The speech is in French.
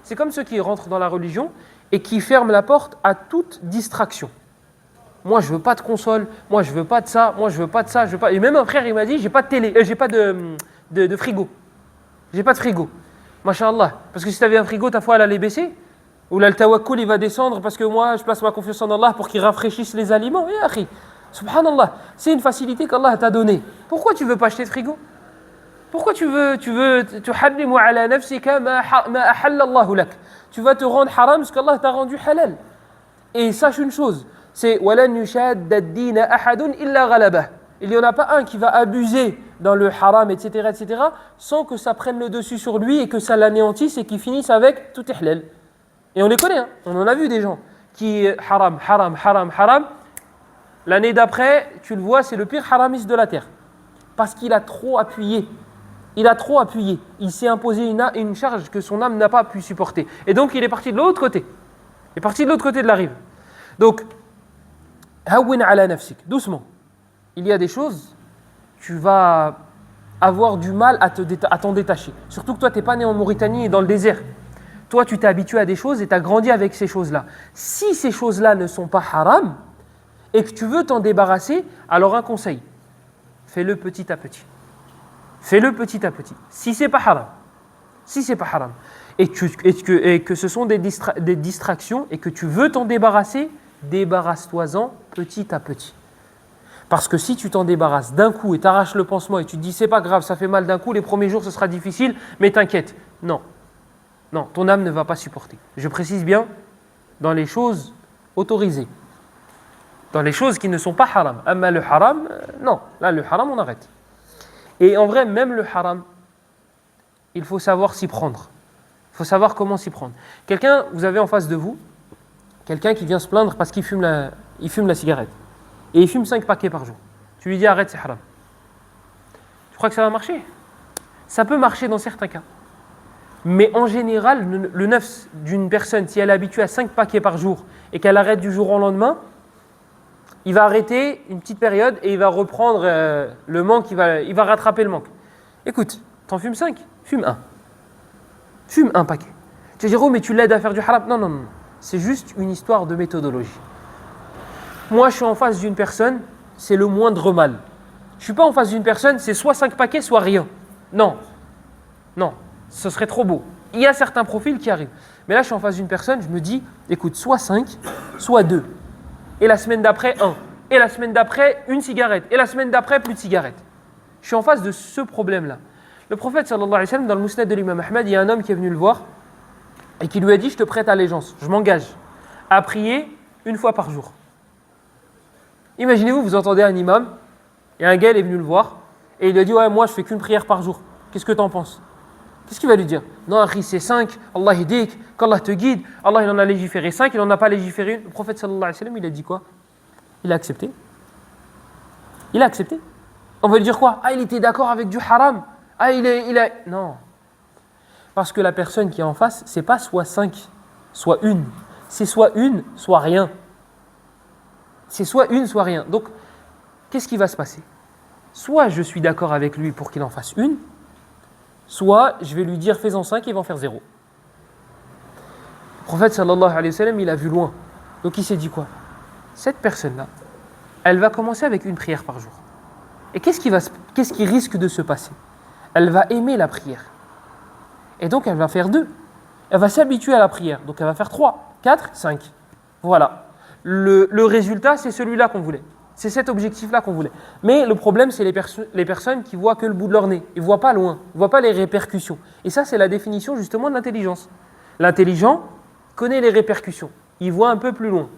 c'est comme ceux qui rentrent dans la religion et qui ferment la porte à toute distraction. Moi, je veux pas de console, moi, je veux pas de ça, moi, je veux pas de ça, je veux pas. Et même un frère, il m'a dit, j'ai pas de télé, j'ai pas de frigo. J'ai pas de frigo. Masha'Allah. Parce que si tu avais un frigo, ta foi, elle allait baisser. Ou là, le tawakkul, il va descendre parce que moi, je place ma confiance en Allah pour qu'il rafraîchisse les aliments. Et akhi, subhanallah, c'est une facilité qu'Allah t'a donnée. Pourquoi tu veux pas acheter de frigo? Pourquoi tu tuharrimu ala nafsika ma ahalla Allahu lak? Tu vas te rendre haram ce qu'Allah t'a rendu halal. Et sache une chose, c'est walan yushadda ad-din ahadun illa ghalabah. Il n'y en a pas un qui va abuser dans le haram, etc., sans que ça prenne le dessus sur lui et que ça l'anéantisse et qu'il finisse avec tout est halal. Et on les connaît, hein. On en a vu des gens qui haram. L'année d'après, tu le vois, c'est le pire haramiste de la terre. Parce qu'il a trop appuyé. Il s'est imposé une charge que son âme n'a pas pu supporter. Et donc, il est parti de l'autre côté. Il est parti de l'autre côté de la rive. Donc, hawwin ala nafsik, doucement. Il y a des choses, tu vas avoir du mal à t'en détacher. Surtout que toi, tu n'es pas né en Mauritanie et dans le désert. Toi, tu t'es habitué à des choses et tu as grandi avec ces choses-là. Si ces choses-là ne sont pas haram et que tu veux t'en débarrasser, alors un conseil, fais-le petit à petit. Fais-le petit à petit. Si c'est pas haram, et que ce sont des distractions et que tu veux t'en débarrasser, débarrasse-toi-en petit à petit. Parce que si tu t'en débarrasses d'un coup et t'arraches le pansement et tu te dis c'est pas grave, ça fait mal d'un coup, les premiers jours ce sera difficile, mais t'inquiète. Non, ton âme ne va pas supporter. Je précise bien, dans les choses autorisées. Dans les choses qui ne sont pas haram. Amma le haram, non. Là, le haram, on arrête. Et en vrai, même le haram, il faut savoir s'y prendre. Il faut savoir comment s'y prendre. Quelqu'un, vous avez en face de vous, quelqu'un qui vient se plaindre parce qu'il fume la cigarette. Et il fume 5 paquets par jour. Tu lui dis arrête, c'est haram. Tu crois que ça va marcher? Ça peut marcher dans certains cas. Mais en général, le nafs d'une personne, si elle est habituée à 5 paquets par jour et qu'elle arrête du jour au lendemain, il va arrêter une petite période et il va reprendre le manque, il va rattraper le manque. Écoute, t'en fumes 5, fume 1. Fume un paquet. Tu vas dire, oh mais tu l'aides à faire du haram. Non. C'est juste une histoire de méthodologie. Moi, je suis en face d'une personne, c'est le moindre mal. Je ne suis pas en face d'une personne, c'est soit 5 paquets, soit rien. Non, ce serait trop beau. Il y a certains profils qui arrivent. Mais là, je suis en face d'une personne, je me dis, écoute, soit 5, soit 2. Et la semaine d'après, 1. Et la semaine d'après, une cigarette. Et la semaine d'après, plus de cigarettes. Je suis en face de ce problème-là. Le prophète, sallallahu alayhi wa sallam, dans le Mousnad de l'imam Ahmed, il y a un homme qui est venu le voir et qui lui a dit, je te prête allégeance, je m'engage à prier 1 fois par jour. Imaginez-vous, vous entendez un imam, et un gars est venu le voir, et il lui a dit, ouais, moi je fais qu'une prière par jour. Qu'est-ce que tu en penses? Qu'est-ce qu'il va lui dire? Non, Akhi, c'est 5, Allah hidik, qu'Allah te guide. Allah, il en a légiféré 5, il n'en a pas légiféré une. Le prophète, sallallahu alayhi wa sallam, il a dit quoi? Il a accepté. On va lui dire quoi? Ah, il était d'accord avec du haram. Ah, il a... Non. Parce que la personne qui est en face, c'est pas soit 5, soit 1. C'est soit 1, soit rien. C'est soit 1, soit rien. Donc, qu'est-ce qui va se passer? Soit je suis d'accord avec lui pour qu'il en fasse 1, soit je vais lui dire fais-en 5 et il va en faire 0. Le prophète sallallahu alayhi wa sallam, il a vu loin. Donc il s'est dit quoi? Cette personne-là, elle va commencer avec une prière par jour. Et qu'est-ce qui risque de se passer? Elle va aimer la prière. Et donc elle va faire 2. Elle va s'habituer à la prière. Donc elle va faire 3, 4, 5. Voilà. Le résultat, c'est celui-là qu'on voulait. C'est cet objectif-là qu'on voulait. Mais le problème, c'est les personnes qui voient que le bout de leur nez. Ils ne voient pas loin. Ils ne voient pas les répercussions. Et ça, c'est la définition justement de l'intelligence. L'intelligent connaît les répercussions. Il voit un peu plus loin.